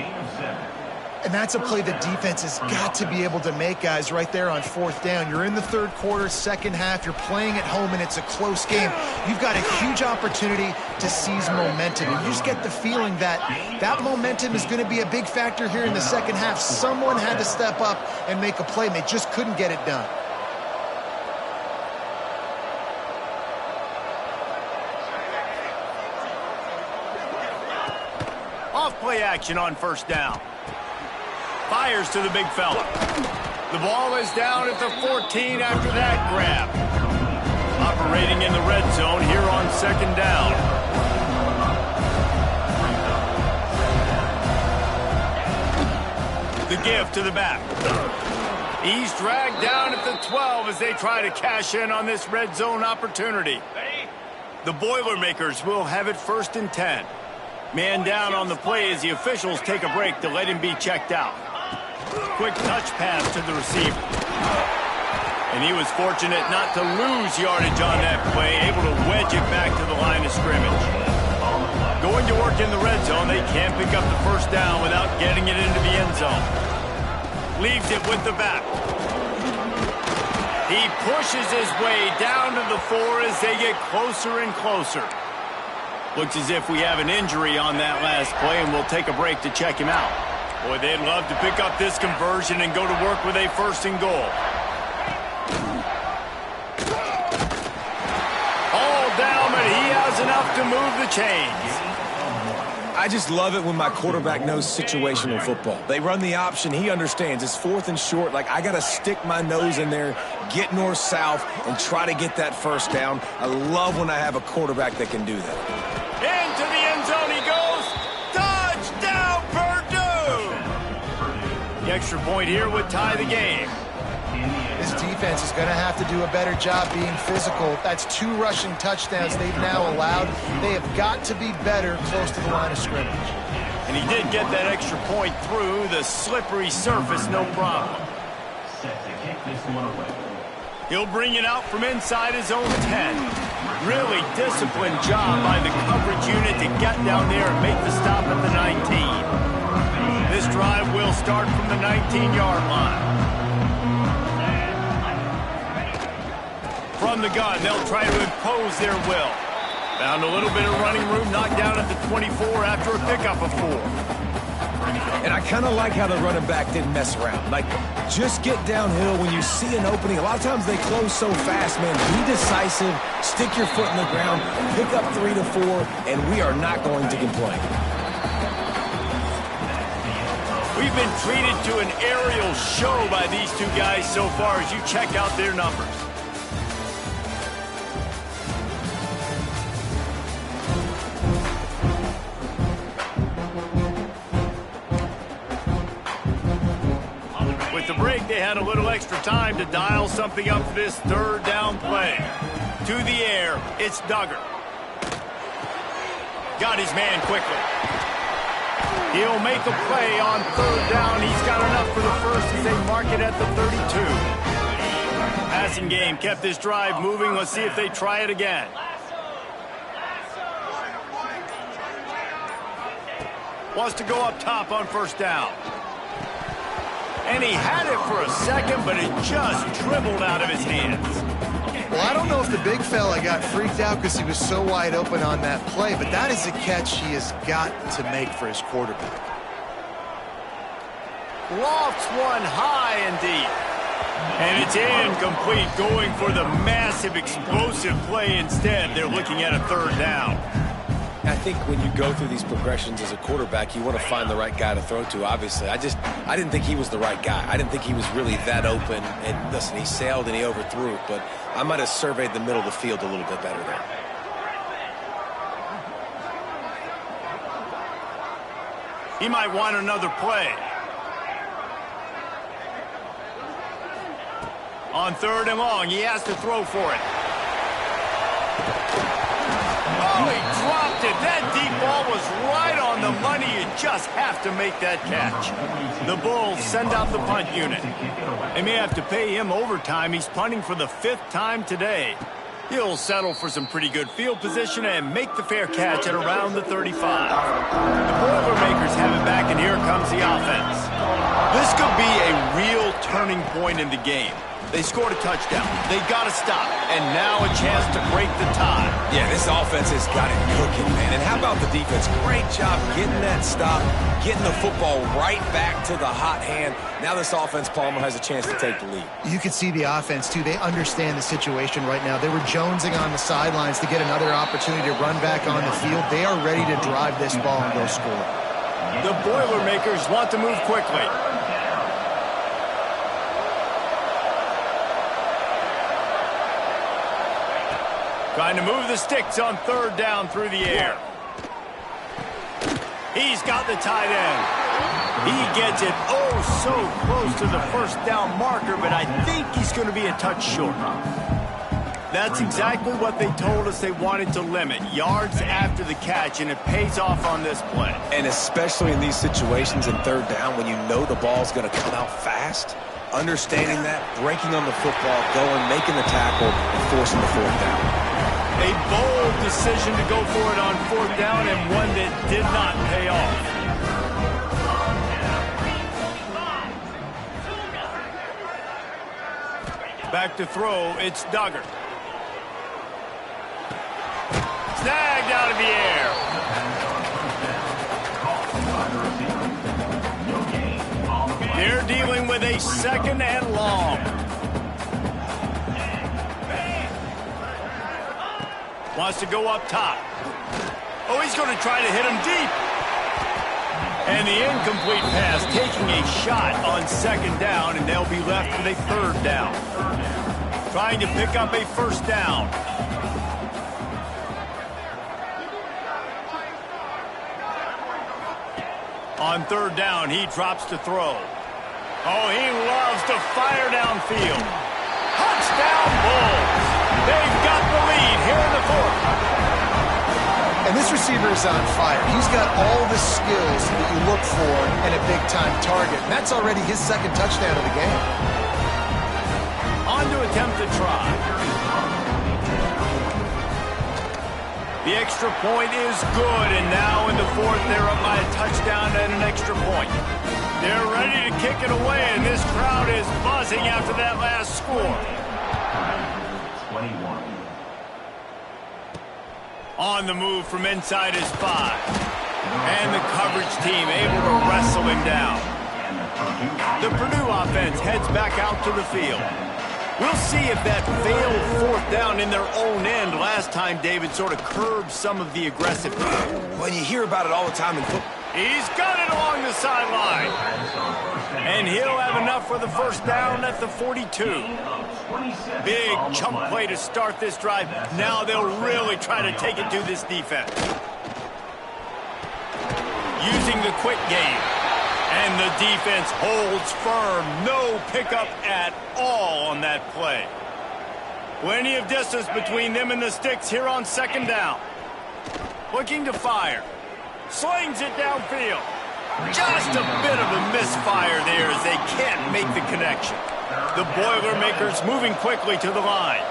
And that's a play the defense has got to be able to make, guys, right there on 4th down. You're in the 3rd quarter, 2nd half. You're playing at home, and it's a close game. You've got a huge opportunity to seize momentum. And you just get the feeling that that momentum is going to be a big factor here in the 2nd half. Someone had to step up and make a play, and they just couldn't get it done. Off play action on 1st down. Fires to the big fella. The ball is down at the 14 after that grab. Operating in the red zone here on 2nd down. The give to the back. He's dragged down at the 12 as they try to cash in on this red zone opportunity. The Boilermakers will have it 1st and 10. Man down on the play as the officials take a break to let him be checked out. Quick touch pass to the receiver. And he was fortunate not to lose yardage on that play, able to wedge it back to the line of scrimmage. Going to work in the red zone, they can't pick up the 1st down without getting it into the end zone. Leaves it with the back. He pushes his way down to the 4 as they get closer and closer. Looks as if we have an injury on that last play, and we'll take a break to check him out. Boy, they'd love to pick up this conversion and go to work with a 1st and goal. All down, but he has enough to move the chains. I just love it when my quarterback knows situational football. They run the option. He understands. It's 4th and short. Like, I got to stick my nose in there, get north-south, and try to get that 1st down. I love when I have a quarterback that can do that. Into the end zone he goes. Touchdown, Purdue! The extra point here would tie the game. This defense is going to have to do a better job being physical. That's 2 rushing touchdowns they've now allowed. They have got to be better close to the line of scrimmage. And he did get that extra point through the slippery surface, no problem. He'll bring it out from inside his own 10. Really disciplined job by the coverage unit to get down there and make the stop at the 19. This drive will start from the 19-yard line. From the gun, they'll try to impose their will. Found a little bit of running room, knocked down at the 24 after a pickup of 4. And I kind of like how the running back didn't mess around. Like, just get downhill when you see an opening. A lot of times they close so fast, man. Be decisive, stick your foot in the ground, pick up 3 to 4, and we are not going to complain. We've been treated to an aerial show by these two guys so far as you check out their numbers. With the break, they had a little extra time to dial something up for this third down play. To the air, it's Duggar. Got his man quickly. He'll make a play on third down. He's got enough for the first as they mark it at the 32. Passing game kept this drive moving. Let's see if they try it again. Wants to go up top on first down. And he had it for a second, but it just dribbled out of his hands. Well, I don't know if the big fella got freaked out because he was so wide open on that play, but that is a catch he has got to make for his quarterback. Lofts one high and deep. And it's incomplete, going for the massive explosive play instead. They're looking at a third down. I think when you go through these progressions as a quarterback, you want to find the right guy to throw to, obviously. I didn't think he was the right guy. I didn't think he was really that open. And listen, he sailed and he overthrew it, but I might have surveyed the middle of the field a little bit better there. He might want another play. On third and long, he has to throw for it. Oh, he dropped it. That deep ball was right on the money. You just have to make that catch. The Bulls send out the punt unit. They may have to pay him overtime. He's punting for the 5th time today. He'll settle for some pretty good field position and make the fair catch at around the 35. The Boilermakers have it back, and here comes the offense. This could be a real turning point in the game. They scored a touchdown. They got to stop. And now a chance to break the tie. Yeah, this offense has got it cooking, man. And how about the defense? Great job getting that stop, getting the football right back to the hot hand. Now this offense, Palmer, has a chance to take the lead. You could see the offense, too. They understand the situation right now. They were jonesing on the sidelines to get another opportunity to run back on the field. They are ready to drive this ball and go score. The Boilermakers want to move quickly. Trying to move the sticks on third down through the air. He's got the tight end. He gets it so close to the first down marker, but I think he's going to be a touch short. That's exactly what they told us they wanted to limit. Yards after the catch, and it pays off on this play. And especially in these situations in third down when you know the ball's going to come out fast, understanding that, breaking on the football, going, making the tackle, and forcing the fourth down. A bold decision to go for it on fourth down, and one that did not pay off. Back to throw, it's Duggar. Snagged out of the air. They're dealing with a 2nd and long. Wants to go up top. Oh, he's going to try to hit him deep. And the incomplete pass, taking a shot on 2nd down, and they'll be left with a 3rd down. Trying to pick up a 1st down. On 3rd down, he drops to throw. Oh, he loves to fire downfield. Touchdown, Bulls. They've got the lead here in the 4th. And this receiver is on fire. He's got all the skills that you look for in a big-time target. And that's already his 2nd touchdown of the game. On to attempt to try. The extra point is good, and now in the 4th, they're up by a touchdown and an extra point. They're ready to kick it away, and this crowd is buzzing after that last score. 21. On the move from inside his 5. And the coverage team able to wrestle him down. The Purdue offense heads back out to the field. We'll see if that failed 4th down in their own end last time, David, sort of curbed some of the aggressiveness. When you hear about it all the time in football. He's got it along the sideline. And he'll have enough for the first down at the 42. Big chunk play to start this drive. Now they'll really try to take it to this defense. Using the quick game. And the defense holds firm. No pickup at all on that play. Plenty of distance between them and the sticks here on second down. Looking to fire. Slings it downfield. Just a bit of a misfire there as they can't make the connection. The Boilermakers moving quickly to the line.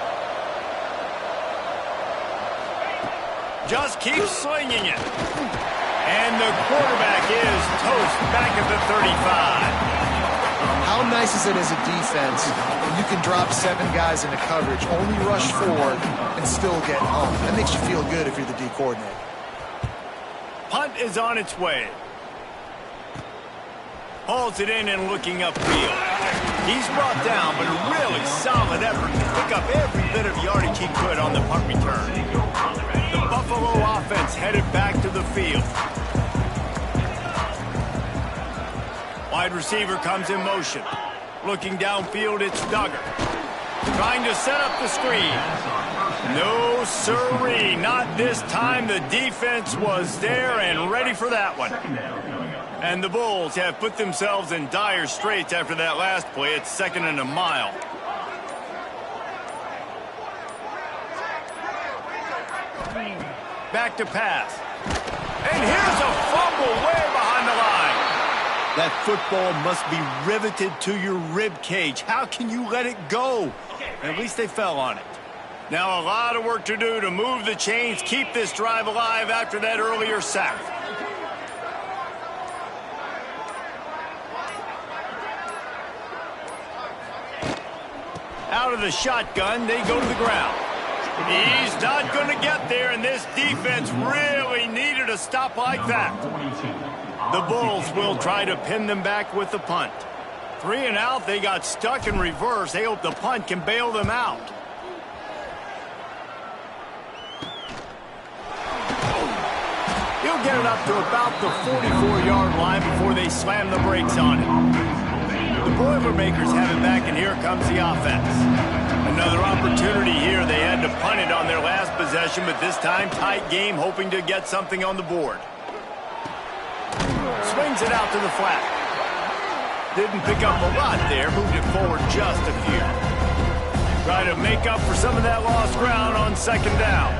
Just keep slinging it. And the quarterback is toast back at the 35. How nice is it as a defense when you can drop 7 guys into coverage, only rush 4, and still get home? That makes you feel good if you're the D coordinator. Punt is on its way. Hauls it in and looking upfield. He's brought down, but a really solid effort to pick up every bit of yardage he could on the punt return. The Buffalo offense headed back to the field. Wide receiver comes in motion. Looking downfield, it's Duggar. Trying to set up the screen. No sirree, not this time. The defense was there and ready for that one. And the Bulls have put themselves in dire straits after that last play. It's 2nd and a mile. Back to pass. And here's a fumble way behind the line. That football must be riveted to your rib cage. How can you let it go? At least they fell on it. Now a lot of work to do to move the chains, keep this drive alive after that earlier sack. Out of the shotgun, they go to the ground. He's not going to get there, and this defense really needed a stop like that. The Bulls will try to pin them back with the punt. 3 and out, they got stuck in reverse. They hope the punt can bail them out. He'll get it up to about the 44-yard line before they slam the brakes on it. The Boilermakers have it back, and here comes the offense. Another opportunity here. They had to punt it on their last possession, but this time tight game, hoping to get something on the board. Swings it out to the flat. Didn't pick up a lot there. Moved it forward just a few. Try to make up for some of that lost ground on second down.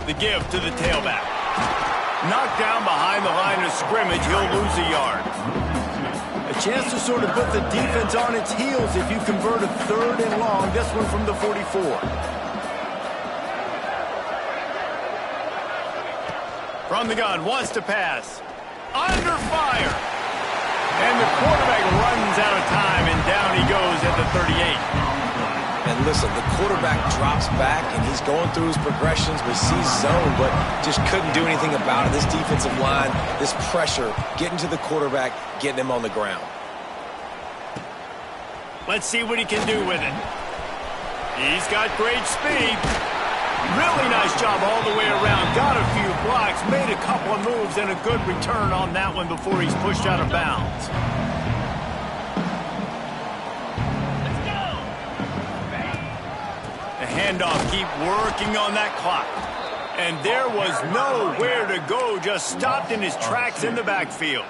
The give to the tailback. Knocked down behind the line of scrimmage. He'll lose a yard. A chance to sort of put the defense on its heels if you convert a 3rd and long. This one from the 44. From the gun, wants to pass. Under fire. And the quarterback runs out of time, and down he goes at the 38. And listen, the quarterback drops back, and he's going through his progressions, but sees zone, but just couldn't do anything about it. This defensive line, this pressure, getting to the quarterback, getting him on the ground. Let's see what he can do with it. He's got great speed. Really nice job all the way around. Got a few blocks, made a couple of moves, and a good return on that one before he's pushed out of bounds. Handoff, keep working on that clock. And there was nowhere to go, just stopped in his tracks in the backfield.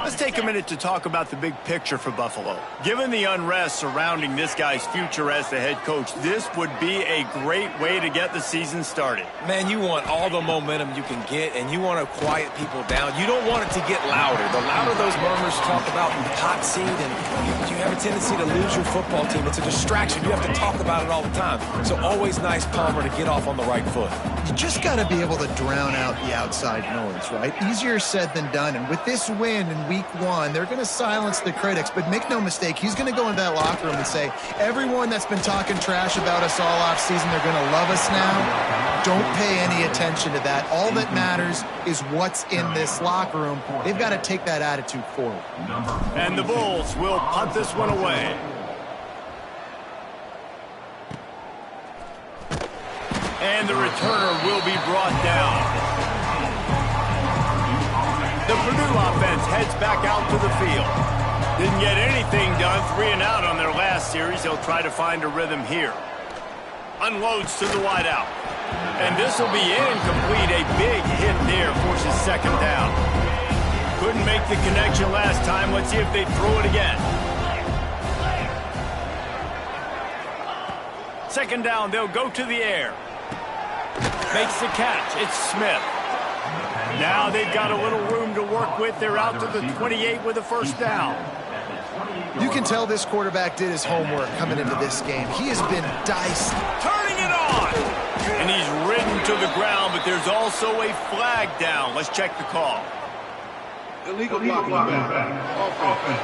Let's take a minute to talk about the big picture for Buffalo. Given the unrest surrounding this guy's future as the head coach, this would be a great way to get the season started. Man, you want all the momentum you can get, and you want to quiet people down. You don't want it to get louder. The louder those murmurs talk about hot seat, and you have a tendency to lose your football team. It's a distraction. You have to talk about it all the time. So always nice, Palmer, to get off on the right foot. You just got to be able to drown out the outside noise, right? Easier said than done. And with this win in week 1, they're going to silence the critics. But make no mistake, he's going to go into that locker room and say, everyone that's been talking trash about us all offseason, they're going to love us now. Don't pay any attention to that. All that matters is what's in this locker room. They've got to take that attitude forward. And the Bulls will punt this one away. And the returner will be brought down. The Purdue offense heads back out to the field. Didn't get anything done, 3 and out on their last series. They'll try to find a rhythm here. Unloads to the wideout. And this will be incomplete. A big hit there forces second down. Couldn't make the connection last time. Let's see if they throw it again. Second down, they'll go to the air. Makes the catch. It's Smith. Now they've got a little room to work with. They're out to the 28 with a first down. You can tell this quarterback did his homework coming into this game. He has been diced. Turning it on. And he's ridden to the ground, but there's also a flag down. Let's check the call. Illegal blocking back. Offense.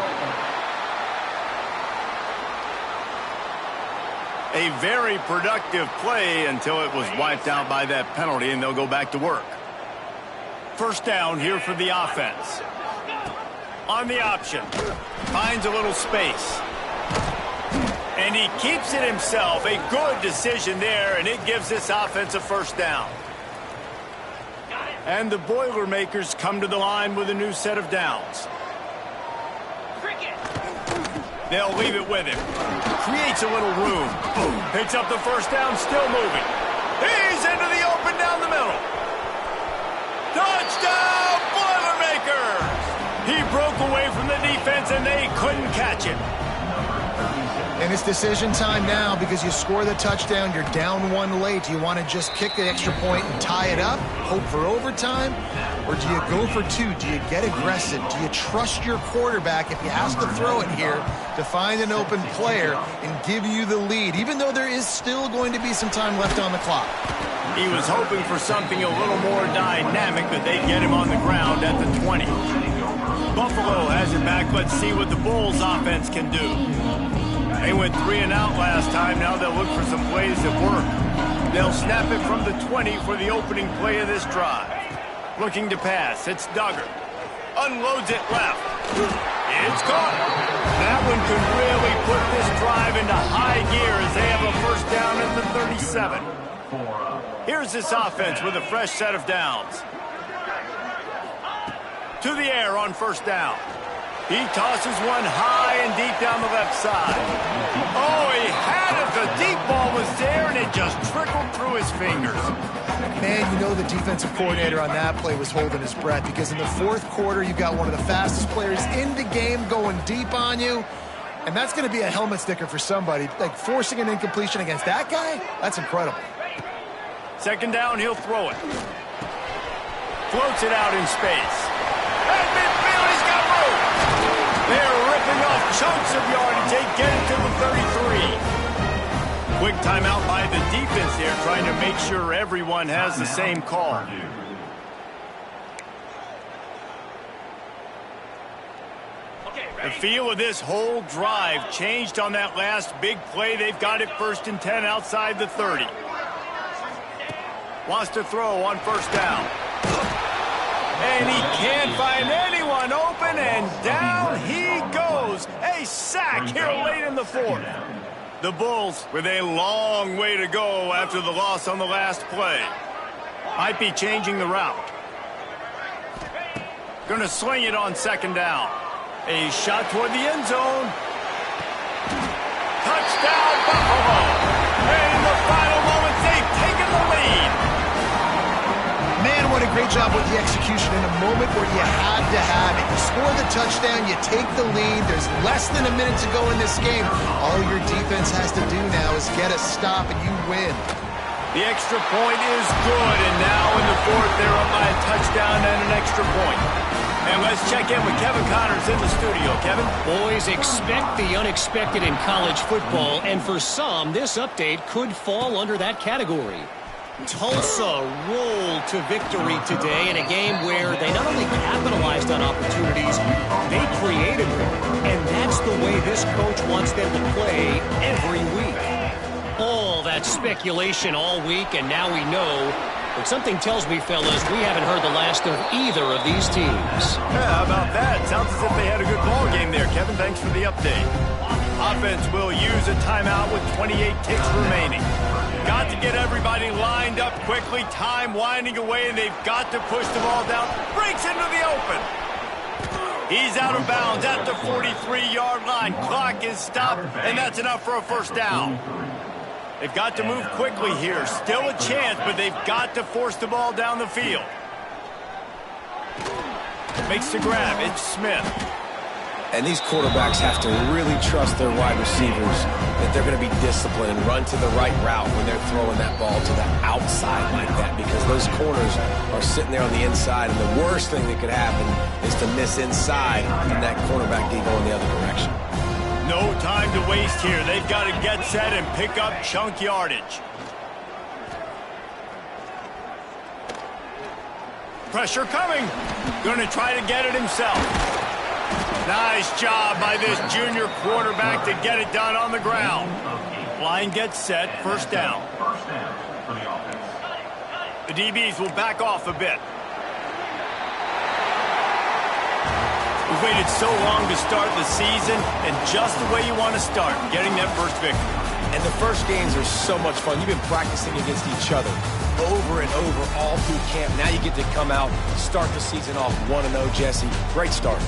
A very productive play until it was wiped out by that penalty, and they'll go back to work. First down here for the offense. On the option. Finds a little space. And he keeps it himself. A good decision there, and it gives this offense a first down. And the Boilermakers come to the line with a new set of downs. They'll leave it with him. Creates a little room. Picks up the first down, still moving. He's into the open down the middle. Touchdown, Boilermakers! He broke away from the defense, and they couldn't catch it. And it's decision time now because you score the touchdown, you're down 1 late. Do you want to just kick the extra point and tie it up, hope for overtime? Or do you go for 2? Do you get aggressive? Do you trust your quarterback, if he has to throw it here, to find an open player and give you the lead, even though there is still going to be some time left on the clock? He was hoping for something a little more dynamic, but they get him on the ground at the 20. Buffalo has it back. Let's see what the Bulls offense can do. They went 3 and out last time. Now they'll look for some plays that work. They'll snap it from the 20 for the opening play of this drive. Looking to pass. It's Duggar. Unloads it left. It's caught. That one could really put this drive into high gear as they have a first down at the 37. Here's this offense with a fresh set of downs. To the air on first down. He tosses one high and deep down the left side. Oh, he had it. The deep ball was there, and it just trickled through his fingers. Man, you know the defensive coordinator on that play was holding his breath because in the fourth quarter, you got one of the fastest players in the game going deep on you, and that's going to be a helmet sticker for somebody. Like forcing an incompletion against that guy, that's incredible. Second down, he'll throw it. Floats it out in space. At midfield, he's got room. They're ripping off chunks of yardage. They get it to the 33. Quick timeout by the defense there, trying to make sure everyone has the same call. The feel of this whole drive changed on that last big play. They've got it 1st and 10 outside the 30. Wants to throw on first down. And he can't find anyone open, and down he goes. A sack here late in the 4th. The Bulls with a long way to go after the loss on the last play. Might be changing the route. Gonna swing it on second down. A shot toward the end zone. Touchdown, Buffalo. And in the final moments, they've taken the lead. Man, what a great job with the execution in a moment where you had to have it. You score the touchdown, you take the lead. There's less than a minute to go in this game. All your defense has to do now is get a stop and you win. The extra point is good, and now in the 4th, they're up by a touchdown and an extra point. And let's check in with Kevin Connors in the studio. Kevin? Boys, expect the unexpected in college football, and for some, this update could fall under that category. Tulsa rolled to victory today in a game where they not only capitalized on opportunities, they created them. And that's the way this coach wants them to play every week. All that speculation all week, and now we know. But something tells me, fellas, we haven't heard the last of either of these teams. Yeah, how about that? Sounds as if they had a good ball game there, Kevin. Thanks for the update. Offense will use a timeout with 28 ticks remaining. They've got to get everybody lined up quickly, time winding away, and they've got to push the ball down. Breaks into the open. He's out of bounds at the 43-yard line. Clock is stopped, and that's enough for a first down. They've got to move quickly here. Still a chance, but they've got to force the ball down the field. Makes the grab. It's Smith. And these quarterbacks have to really trust their wide receivers that they're going to be disciplined and run to the right route when they're throwing that ball to the outside like that, because those corners are sitting there on the inside, and the worst thing that could happen is to miss inside and that cornerback D go in the other direction. No time to waste here. They've got to get set and pick up chunk yardage. Pressure coming. Going to try to get it himself. Nice job by this junior quarterback to get it done on the ground. Line gets set, first down. First down for the offense. The DBs will back off a bit. We've waited so long to start the season, and just the way you want to start, getting that first victory. And the first games are so much fun. You've been practicing against each other over and over all through camp. Now you get to come out, start the season off 1-0, Jesse. Great start.